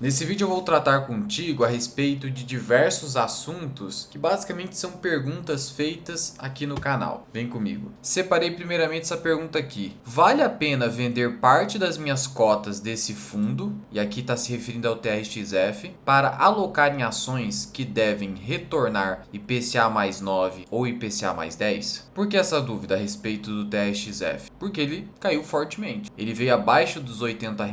Nesse vídeo eu vou tratar contigo a respeito de diversos assuntos que basicamente são perguntas feitas aqui no canal. Vem comigo. Separei primeiramente essa pergunta aqui. Vale a pena vender parte das minhas cotas desse fundo, e aqui está se referindo ao TRXF, para alocar em ações que devem retornar IPCA mais 9 ou IPCA mais 10? Por que essa dúvida a respeito do TRXF? Porque ele caiu fortemente. Ele veio abaixo dos R$ 80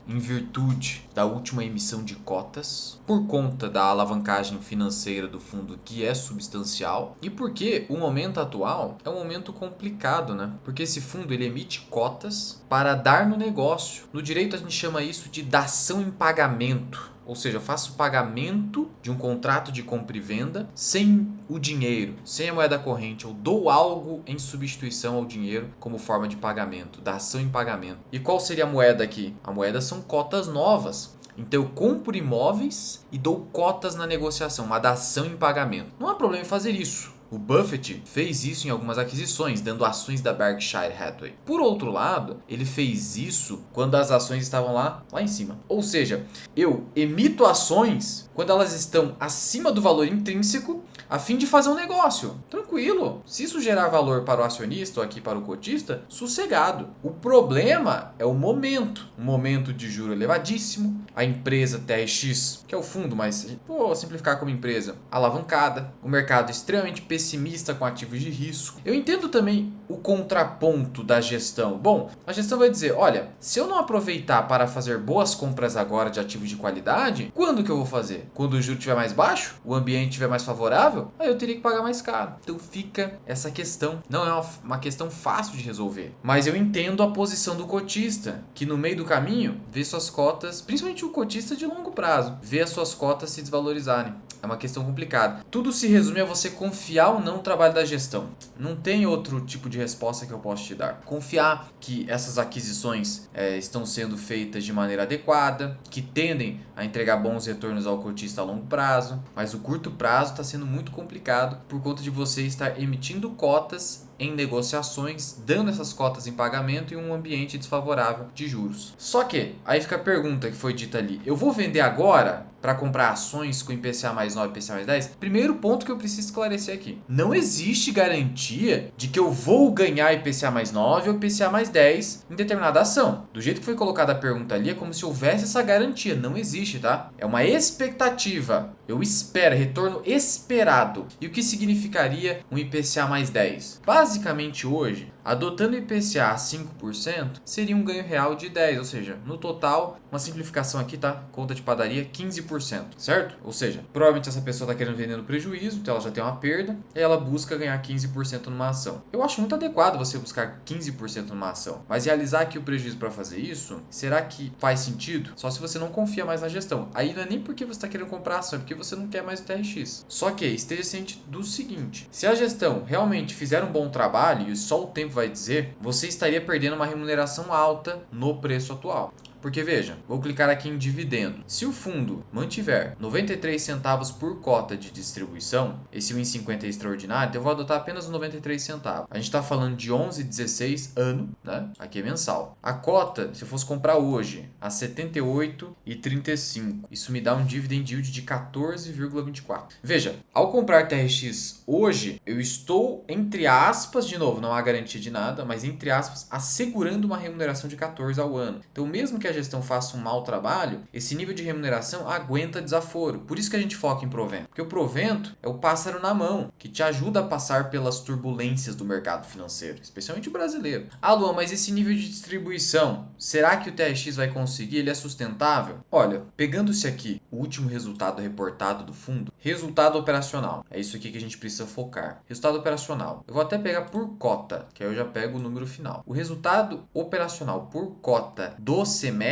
em virtude da última emissão de cotas, por conta da alavancagem financeira do fundo, que é substancial, e porque o momento atual é um momento complicado, né? Porque esse fundo ele emite cotas para dar no negócio. No direito a gente chama isso de dação em pagamento. Ou seja, eu faço pagamento de um contrato de compra e venda sem o dinheiro, sem a moeda corrente. Eu dou algo em substituição ao dinheiro como forma de pagamento, dação em pagamento. E qual seria a moeda aqui? A moeda são cotas novas. Então eu compro imóveis e dou cotas na negociação, uma dação em pagamento. Não há problema em fazer isso. O Buffett fez isso em algumas aquisições, dando ações da Berkshire Hathaway. Por outro lado, ele fez isso quando as ações estavam lá em cima. Ou seja, eu emito ações quando elas estão acima do valor intrínseco, a fim de fazer um negócio. Tranquilo. Se isso gerar valor para o acionista ou aqui para o cotista, sossegado. O problema é o momento. Um momento de juro elevadíssimo. A empresa TRX, que é o fundo, mas vou simplificar como empresa, alavancada. O mercado extremamente pessimista com ativos de risco. Eu entendo também o contraponto da gestão. Bom, a gestão vai dizer, olha, se eu não aproveitar para fazer boas compras agora de ativos de qualidade, quando que eu vou fazer? Quando o juro estiver mais baixo? O ambiente estiver mais favorável? Aí eu teria que pagar mais caro. Então fica essa questão. Não é uma questão fácil de resolver. Mas eu entendo a posição do cotista, que no meio do caminho vê suas cotas, principalmente o cotista de longo prazo, vê as suas cotas se desvalorizarem. É uma questão complicada. Tudo se resume a você confiar ou não no trabalho da gestão. Não tem outro tipo de resposta que eu possa te dar. Confiar que essas aquisições estão sendo feitas de maneira adequada, que tendem a entregar bons retornos ao cotista a longo prazo, mas o curto prazo está sendo muito complicado por conta de você estar emitindo cotas em negociações, dando essas cotas em pagamento em um ambiente desfavorável de juros. Só que, aí fica a pergunta que foi dita ali, eu vou vender agora para comprar ações com IPCA mais 9 e IPCA mais 10? Primeiro ponto que eu preciso esclarecer aqui. Não existe garantia de que eu vou ganhar IPCA mais 9 ou IPCA mais 10 em determinada ação. Do jeito que foi colocada a pergunta ali, é como se houvesse essa garantia. Não existe, tá? É uma expectativa. Eu espero, retorno esperado. E o que significaria um IPCA mais 10? Basicamente hoje, adotando o IPCA a 5%, seria um ganho real de 10%. Ou seja, no total, uma simplificação aqui, tá? Conta de padaria, 15%, certo? Ou seja, provavelmente essa pessoa está querendo vender no prejuízo, então ela já tem uma perda, e ela busca ganhar 15% numa ação. Eu acho muito adequado você buscar 15% numa ação, mas realizar aqui o prejuízo para fazer isso, será que faz sentido? Só se você não confia mais na gestão. Aí não é nem porque você está querendo comprar ação, é porque você não quer mais o TRX. Só que esteja ciente do seguinte, se a gestão realmente fizer um bom trabalho, e só o tempo vai dizer, você estaria perdendo uma remuneração alta no preço atual. Porque veja, vou clicar aqui em dividendo. Se o fundo mantiver 93 centavos por cota de distribuição, esse 1,50 é extraordinário, então eu vou adotar apenas os 93 centavos. A gente está falando de 11,16 ano, né? Aqui é mensal. A cota, se eu fosse comprar hoje, a 78,35, isso me dá um dividend yield de 14,24. Veja, ao comprar TRX hoje, eu estou, entre aspas, de novo, não há garantia de nada, mas entre aspas, assegurando uma remuneração de 14 ao ano. Então, mesmo que a gestão faça um mau trabalho, esse nível de remuneração aguenta desaforo. Por isso que a gente foca em provento. Porque o provento é o pássaro na mão, que te ajuda a passar pelas turbulências do mercado financeiro, especialmente o brasileiro. Ah, Luan, mas esse nível de distribuição, será que o TRX vai conseguir? Ele é sustentável? Olha, pegando-se aqui o último resultado reportado do fundo, resultado operacional. É isso aqui que a gente precisa focar. Resultado operacional. Eu vou até pegar por cota, que aí eu já pego o número final. O resultado operacional por cota do semestre,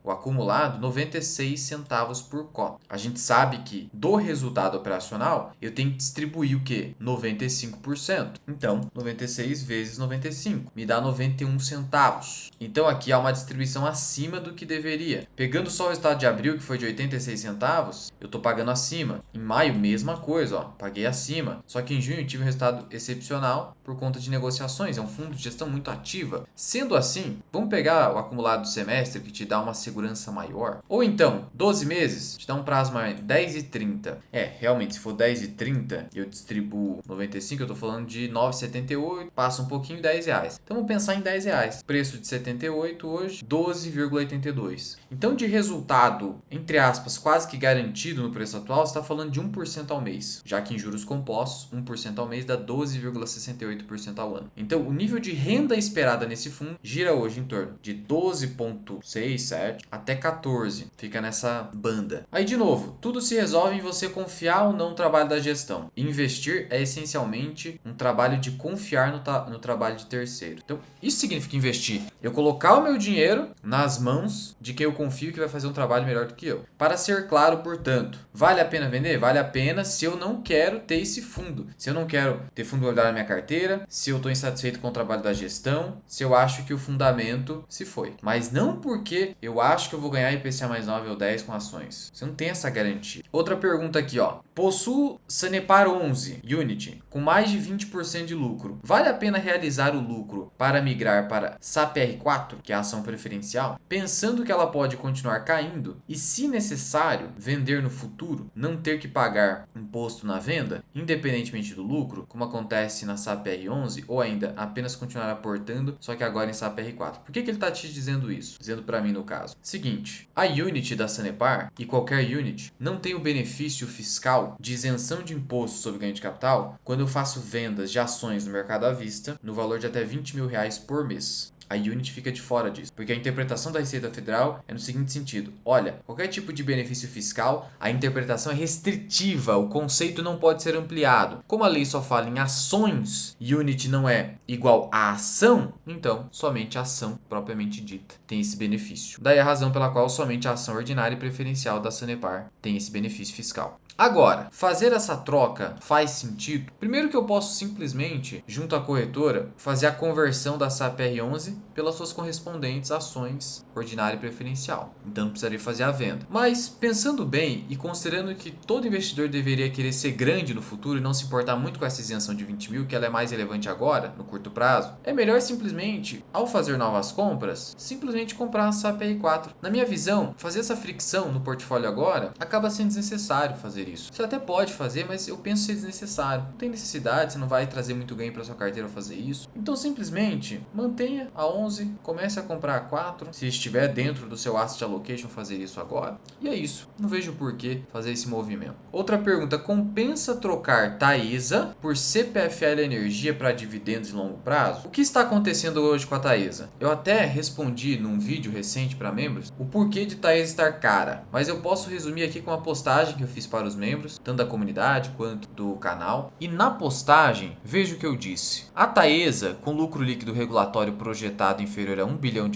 o acumulado, 96 centavos por cota. A gente sabe que do resultado operacional, eu tenho que distribuir o quê? 95%. Então, 96 vezes 95 me dá 91 centavos. Então, aqui há uma distribuição acima do que deveria. Pegando só o resultado de abril, que foi de 86 centavos, eu estou pagando acima. Em maio, mesma coisa, ó, paguei acima. Só que em junho eu tive um resultado excepcional por conta de negociações. É um fundo de gestão muito ativa. Sendo assim, vamos pegar o acumulado do semestre extra que te dá uma segurança maior. Ou então, 12 meses, te dá um prazo maior, 10 e 30. Realmente, se for 10 e 30, eu distribuo 95, eu tô falando de 9,78, passa um pouquinho, R$10. Então, vamos pensar em R$10. Preço de 78 hoje, 12,82. Então, de resultado, entre aspas, quase que garantido no preço atual, você está falando de 1% ao mês. Já que em juros compostos, 1% ao mês dá 12,68% ao ano. Então, o nível de renda esperada nesse fundo gira hoje em torno de 12,67 até 14. Fica nessa banda. Aí, de novo, tudo se resolve em você confiar ou não no trabalho da gestão. Investir é essencialmente um trabalho de confiar no trabalho de terceiro. Então, isso significa investir. Eu colocar o meu dinheiro nas mãos de quem eu confio que vai fazer um trabalho melhor do que eu. Para ser claro, portanto, vale a pena vender? Vale a pena se eu não quero ter esse fundo. Se eu não quero ter fundo imobiliário na minha carteira, se eu estou insatisfeito com o trabalho da gestão, se eu acho que o fundamento se foi. Mas não porque eu acho que eu vou ganhar IPCA mais 9 ou 10 com ações. Você não tem essa garantia. Outra pergunta aqui, ó. Possuo Sanepar 11 Unity com mais de 20% de lucro. Vale a pena realizar o lucro para migrar para SAPR4, que é a ação preferencial, pensando que ela pode continuar caindo e, se necessário, vender no futuro, não ter que pagar imposto na venda, independentemente do lucro, como acontece na SAPR11, ou ainda apenas continuar aportando, só que agora em SAPR4. Por que ele está te dizendo isso? Dizendo para mim no caso. Seguinte, a unit da Sanepar e qualquer unit não tem o benefício fiscal de isenção de imposto sobre ganho de capital quando eu faço vendas de ações no mercado à vista no valor de até R$20 mil por mês. A Unity fica de fora disso, porque a interpretação da Receita Federal é no seguinte sentido: olha, qualquer tipo de benefício fiscal, a interpretação é restritiva, o conceito não pode ser ampliado. Como a lei só fala em ações, Unity não é igual a ação, então somente a ação propriamente dita tem esse benefício. Daí a razão pela qual somente a ação ordinária e preferencial da Sanepar tem esse benefício fiscal. Agora, fazer essa troca faz sentido? Primeiro que eu posso simplesmente, junto à corretora, fazer a conversão da SAPR11 pelas suas correspondentes ações ordinária e preferencial. Então não precisaria fazer a venda. Mas, pensando bem e considerando que todo investidor deveria querer ser grande no futuro e não se importar muito com essa isenção de 20 mil, que ela é mais relevante agora, no curto prazo, é melhor simplesmente, ao fazer novas compras, simplesmente comprar a SAPR4. Na minha visão, fazer essa fricção no portfólio agora acaba sendo desnecessário fazer isso. Você até pode fazer, mas eu penso ser desnecessário. Não tem necessidade, você não vai trazer muito ganho para sua carteira ao fazer isso. Então simplesmente mantenha a 11, comece a comprar a 4, se estiver dentro do seu asset allocation fazer isso agora. E é isso. Não vejo por que fazer esse movimento. Outra pergunta: compensa trocar Taesa por CPFL Energia para dividendos em longo prazo? O que está acontecendo hoje com a Taesa? Eu até respondi num vídeo recente para membros o porquê de Taesa estar cara, mas eu posso resumir aqui com uma postagem que eu fiz para os membros, tanto da comunidade quanto do canal. E na postagem, veja o que eu disse. A Taesa, com lucro líquido regulatório projetado inferior a R$1 bilhão,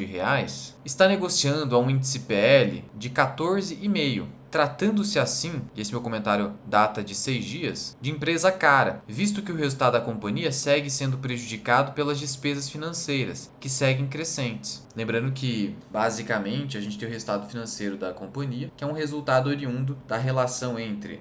está negociando a um índice PL de 14,5. Tratando-se assim, e esse meu comentário data de 6 dias, de empresa cara, visto que o resultado da companhia segue sendo prejudicado pelas despesas financeiras, que seguem crescentes. Lembrando que, basicamente, a gente tem o resultado financeiro da companhia, que é um resultado oriundo da relação entre,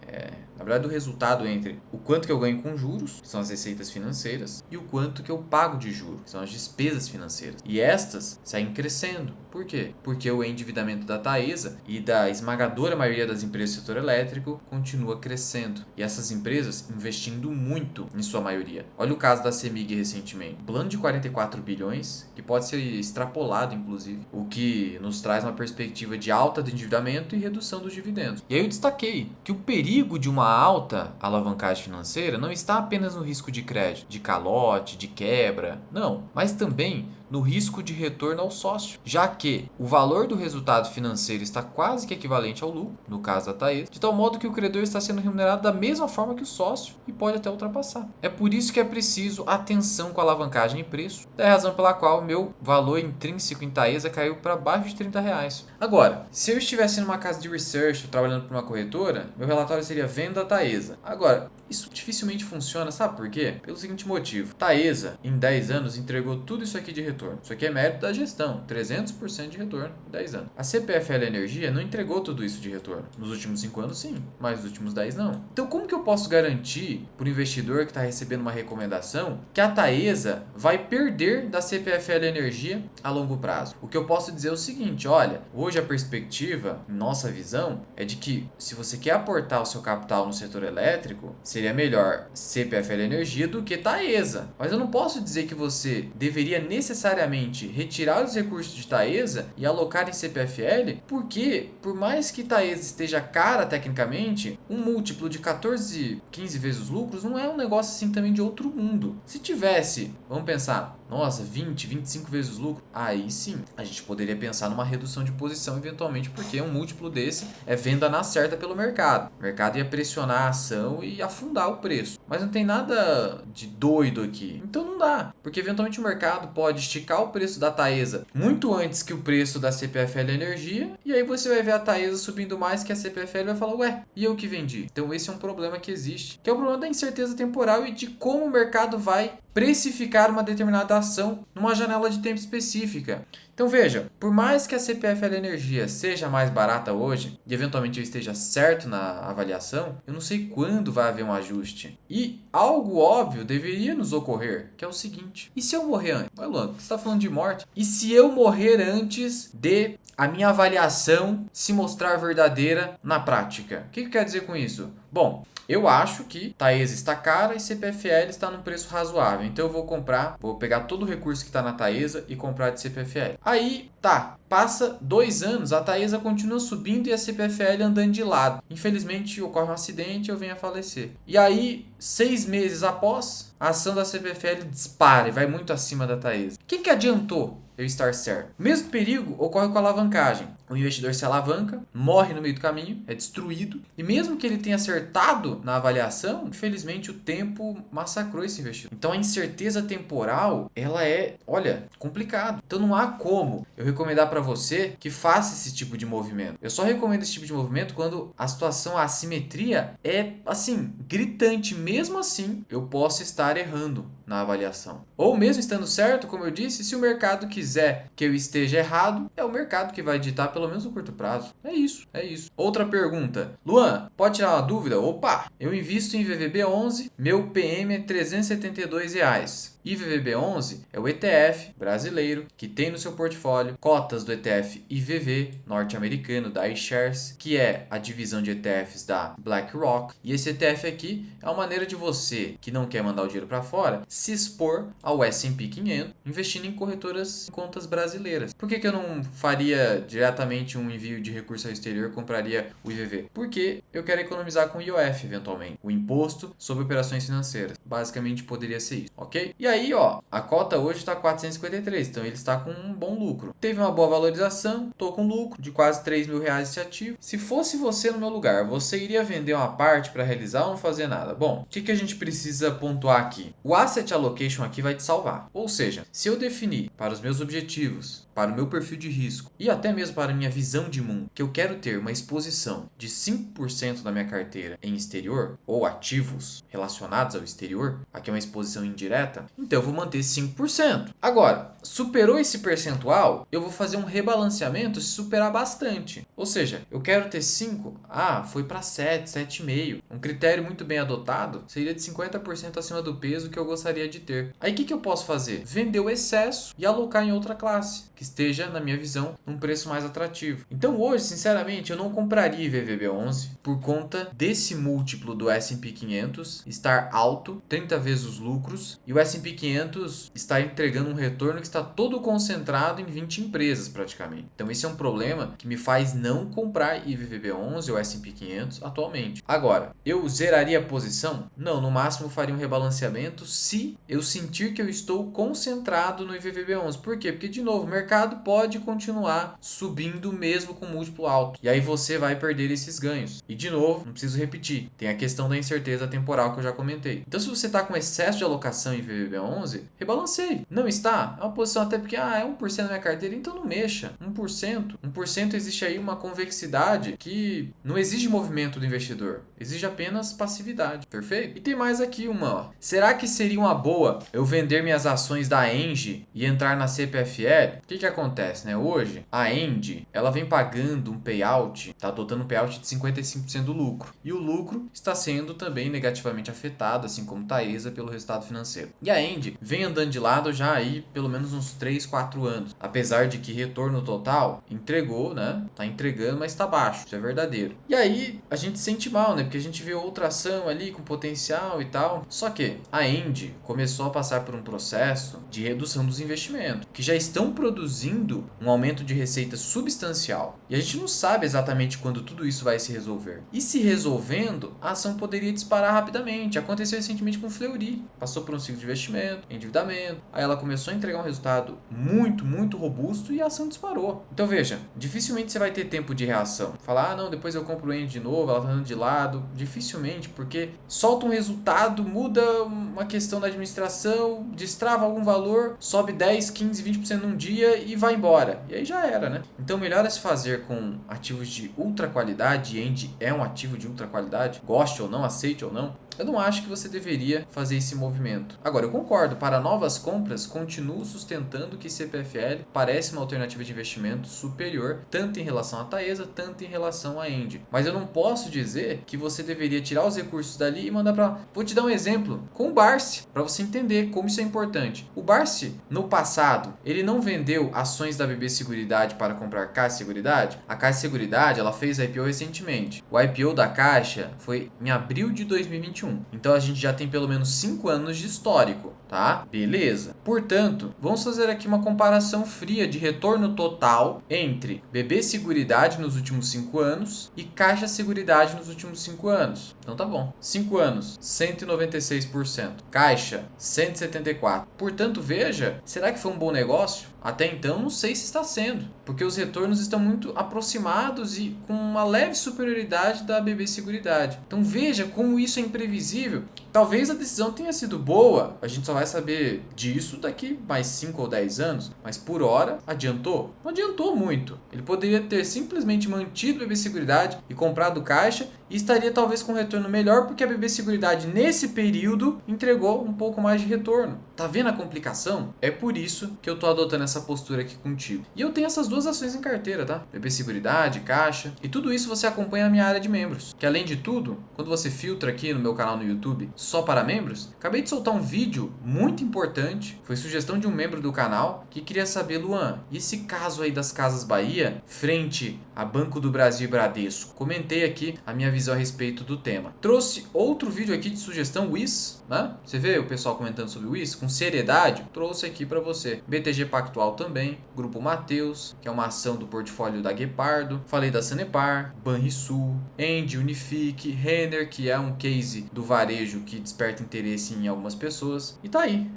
na verdade, o resultado entre o quanto que eu ganho com juros, que são as receitas financeiras, e o quanto que eu pago de juros, que são as despesas financeiras. E estas seguem crescendo. Por quê? Porque o endividamento da Taesa e da esmagadora maioria das empresas do setor elétrico continua crescendo. E essas empresas investindo muito em sua maioria. Olha o caso da CEMIG recentemente. Plano de 44 bilhões, que pode ser extrapolado, inclusive. O que nos traz uma perspectiva de alta do endividamento e redução dos dividendos. E aí eu destaquei que o perigo de uma alta alavancagem financeira não está apenas no risco de crédito, de calote, de quebra, não. Mas também no risco de retorno ao sócio, já que o valor do resultado financeiro está quase que equivalente ao lucro, no caso da Taesa, de tal modo que o credor está sendo remunerado da mesma forma que o sócio e pode até ultrapassar. É por isso que é preciso atenção com a alavancagem e preço. É a razão pela qual o meu valor intrínseco em Taesa caiu para baixo de R$30. Agora, se eu estivesse numa casa de research trabalhando para uma corretora, meu relatório seria venda Taesa. Agora, Isso dificilmente funciona, sabe por quê? Pelo seguinte motivo. Taesa, em 10 anos, entregou tudo isso aqui de retorno. Isso aqui é mérito da gestão, 300% de retorno em 10 anos. A CPFL Energia não entregou tudo isso de retorno. Nos últimos 5 anos, sim, mas nos últimos 10 não. Então, como que eu posso garantir para o investidor que está recebendo uma recomendação que a Taesa vai perder da CPFL Energia a longo prazo? O que eu posso dizer é o seguinte, olha, hoje a perspectiva, nossa visão, é de que se você quer aportar o seu capital no setor elétrico, seria melhor CPFL Energia do que Taesa. Mas eu não posso dizer que você deveria necessariamente retirar os recursos de Taesa e alocar em CPFL, porque por mais que Taesa esteja cara tecnicamente, um múltiplo de 14, 15 vezes os lucros não é um negócio assim também de outro mundo. Se tivesse, vamos pensar, nossa, 20, 25 vezes os lucros, aí sim, a gente poderia pensar numa redução de posição eventualmente, porque um múltiplo desse é venda na certa pelo mercado. O mercado ia pressionar a ação e afundar o preço. Mas não tem nada de doido aqui. Então não dá, porque eventualmente o mercado pode esticar o preço da Taesa muito antes que o preço da CPFL Energia, e aí você vai ver a Taesa subindo mais que a CPFL e vai falar, ué, e eu que vendi? Então esse é um problema que existe, que é o problema da incerteza temporal e de como o mercado vai precificar uma determinada ação numa janela de tempo específica. Então veja, por mais que a CPFL Energia seja mais barata hoje, e eventualmente eu esteja certo na avaliação, eu não sei quando vai haver um ajuste. E algo óbvio deveria nos ocorrer, que é o seguinte, e se eu morrer antes? Ué, Luan, você está falando de morte? E se eu morrer antes de a minha avaliação se mostrar verdadeira na prática? O que quer dizer com isso? Bom, eu acho que Taesa está cara e CPFL está num preço razoável. Então eu vou pegar todo o recurso que está na Taesa e comprar de CPFL. Aí, tá, passa 2 anos, a Taesa continua subindo e a CPFL andando de lado. Infelizmente ocorre um acidente e eu venho a falecer. E aí, 6 meses após, a ação da CPFL dispara e vai muito acima da Taesa. O que adiantou eu estar certo? O mesmo perigo ocorre com a alavancagem. O investidor se alavanca, morre no meio do caminho, é destruído, e mesmo que ele tenha acertado na avaliação, infelizmente o tempo massacrou esse investidor. Então a incerteza temporal, ela é, olha, complicado. Então não há como eu recomendar para você que faça esse tipo de movimento. Eu só recomendo esse tipo de movimento quando a situação, a assimetria é, assim, gritante. Mesmo assim, eu posso estar errando na avaliação. Ou mesmo estando certo, como eu disse, se o mercado quiser que eu esteja errado, é o mercado que vai ditar pelo menos no curto prazo. É isso, é isso. Outra pergunta. Luan, pode tirar uma dúvida? Opa, eu invisto em VVB11, meu PM é R$372. IVVB11 é o ETF brasileiro que tem no seu portfólio cotas do ETF IVV norte-americano da iShares, que é a divisão de ETFs da BlackRock. E esse ETF aqui é uma maneira de você que não quer mandar o dinheiro para fora se expor ao S&P 500 investindo em corretoras, em contas brasileiras. Por que eu não faria diretamente um envio de recurso ao exterior e compraria o IVV? Porque eu quero economizar com o IOF eventualmente, o Imposto sobre Operações Financeiras. Basicamente poderia ser isso, ok? E aí, ó, a cota hoje está 453, então ele está com um bom lucro. Teve uma boa valorização, tô com lucro de quase R$3.000 esse ativo. Se fosse você no meu lugar, você iria vender uma parte para realizar ou não fazer nada? Bom, o que a gente precisa pontuar aqui? O Asset Allocation aqui vai te salvar. Ou seja, se eu definir para os meus objetivos, para o meu perfil de risco e até mesmo para a minha visão de mundo, que eu quero ter uma exposição de 5% da minha carteira em exterior ou ativos relacionados ao exterior, aqui é uma exposição indireta, então eu vou manter 5%. Agora, superou esse percentual, eu vou fazer um rebalanceamento se superar bastante. Ou seja, eu quero ter 5, foi para 7, 7,5. Um critério muito bem adotado seria de 50% acima do peso que eu gostaria de ter. Aí o que eu posso fazer? Vender o excesso e alocar em outra classe, que esteja, na minha visão, num preço mais atrativo. Então hoje, sinceramente, eu não compraria IVVB11 por conta desse múltiplo do S&P 500 estar alto, 30 vezes os lucros, e o S&P 500 está entregando um retorno que está todo concentrado em 20 empresas praticamente. Então esse é um problema que me faz não comprar IVVB11 ou S&P 500 atualmente. Agora, eu zeraria a posição? Não, no máximo eu faria um rebalanceamento se eu sentir que eu estou concentrado no IVVB11. Por quê? Porque, de novo, o mercado pode continuar subindo mesmo com múltiplo alto. E aí você vai perder esses ganhos. E, de novo, não preciso repetir, tem a questão da incerteza temporal que eu já comentei. Então, se você está com excesso de alocação em IVVB11, rebalanceie. Não está? É uma posição até porque é 1% da minha carteira, então não mexa. 1%. 1% existe aí um uma convexidade que não exige movimento do investidor, exige apenas passividade, perfeito? E tem mais aqui uma, ó. Será que seria uma boa eu vender minhas ações da Engie e entrar na CPFL? O que acontece, né? Hoje, a Engie, ela vem pagando um payout, tá adotando um payout de 55% do lucro. E o lucro está sendo também negativamente afetado, assim como Taesa, pelo resultado financeiro. E a Engie vem andando de lado já aí pelo menos uns 3, 4 anos. Apesar de que retorno total entregou, né? Tá entregando, mas tá baixo. Isso é verdadeiro. E aí a gente sente mal, né? Porque a gente vê outra ação ali com potencial e tal. Só que a Engie começou a passar por um processo de redução dos investimentos, que já estão produzindo um aumento de receita substancial. E a gente não sabe exatamente quando tudo isso vai se resolver. E se resolvendo, a ação poderia disparar rapidamente. Aconteceu recentemente com Fleury. Passou por um ciclo de investimento, endividamento. Aí ela começou a entregar um resultado muito robusto e a ação disparou. Então veja, dificilmente você vai ter tempo de reação. Falar, ah não, depois eu compro o Engie de novo, ela tá andando de lado. Dificilmente, porque solta um resultado, muda uma questão da administração, destrava algum valor, sobe 10, 15, 20% num dia e vai embora. E aí já era, né? Então melhor é se fazer com ativos de ultra qualidade, e Engie é um ativo de ultra qualidade, goste ou não, aceite ou não. Eu não acho que você deveria fazer esse movimento. Agora, eu concordo, para novas compras, continuo sustentando que CPFL parece uma alternativa de investimento superior, tanto em relação à Taesa, tanto em relação à Engie. Mas eu não posso dizer que você deveria tirar os recursos dali e mandar para lá. Vou te dar um exemplo com o Barsi, para você entender como isso é importante. O Barsi, no passado, ele não vendeu ações da BB Seguridade para comprar Caixa Seguridade. A Caixa Seguridade, ela fez IPO recentemente. O IPO da Caixa foi em abril de 2021. Então a gente já tem pelo menos 5 anos de histórico, tá? Beleza. Portanto, vamos fazer aqui uma comparação fria de retorno total entre BB Seguridade nos últimos 5 anos e Caixa Seguridade nos últimos 5 anos. Então tá bom. 5 anos, 196%. Caixa, 174%. Portanto, veja, será que foi um bom negócio? Até então, não sei se está sendo, porque os retornos estão muito aproximados e com uma leve superioridade da BB Seguridade. Então veja como isso é imprevisível. Talvez a decisão tenha sido boa, a gente só vai saber disso daqui mais 5 ou 10 anos, mas por hora adiantou? Não adiantou muito. Ele poderia ter simplesmente mantido a BB Seguridade e comprado Caixa e estaria talvez com um retorno melhor, porque a BB Seguridade nesse período entregou um pouco mais de retorno. Tá vendo a complicação? É por isso que eu tô adotando essa postura aqui contigo. E eu tenho essas duas ações em carteira, tá? BB Seguridade, Caixa. E tudo isso você acompanha na minha área de membros. Que além de tudo, quando você filtra aqui no meu canal no YouTube só para membros, acabei de soltar um vídeo muito importante. Foi sugestão de um membro do canal que queria saber, Luan, e esse caso aí das Casas Bahia frente a Banco do Brasil e Bradesco? Comentei aqui a minha visão a respeito do tema. Trouxe outro vídeo aqui de sugestão, WIS, né? Você vê o pessoal comentando sobre o WIS com seriedade? Trouxe aqui para você. BTG Pactual também, Grupo Mateus, que é uma ação do portfólio da Guepardo. Falei da Sanepar, Banrisul, Engie, Unifique, Renner, que é um case do varejo que desperta interesse em algumas pessoas. E tá aí.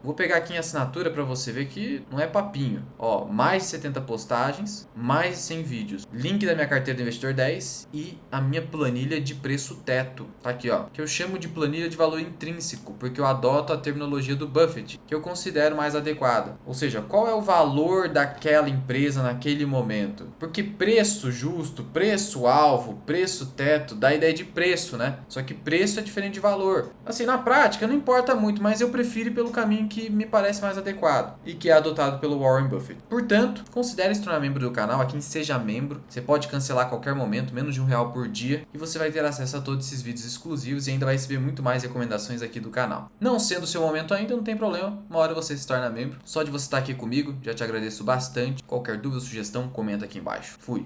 Vou pegar aqui em assinatura para você ver que não é papinho. Ó, mais de 70 postagens, mais de 100 vídeos. Link da minha carteira do Investidor 10 e a minha planilha de preço teto. Tá aqui, ó. Que eu chamo de planilha de valor intrínseco, porque eu adoto a terminologia do Buffett, que eu considero mais adequada. Ou seja, qual é o valor daquela empresa naquele momento? Porque preço justo, preço alvo, preço teto, dá a ideia de preço, né? Só que preço é diferente de valor. Assim, na prática não importa muito, mas eu prefiro ir pelo caminho que me parece mais adequado e que é adotado pelo Warren Buffett. Portanto, considere se tornar membro do canal. Aqui em Seja Membro, você pode cancelar a qualquer momento, menos de R$1 por dia, e você vai ter acesso a todos esses vídeos exclusivos e ainda vai receber muito mais recomendações aqui do canal. Não sendo o seu momento ainda, não tem problema, uma hora você se torna membro. Só de você estar aqui comigo, já te agradeço bastante. Qualquer dúvida ou sugestão, comenta aqui embaixo. Fui!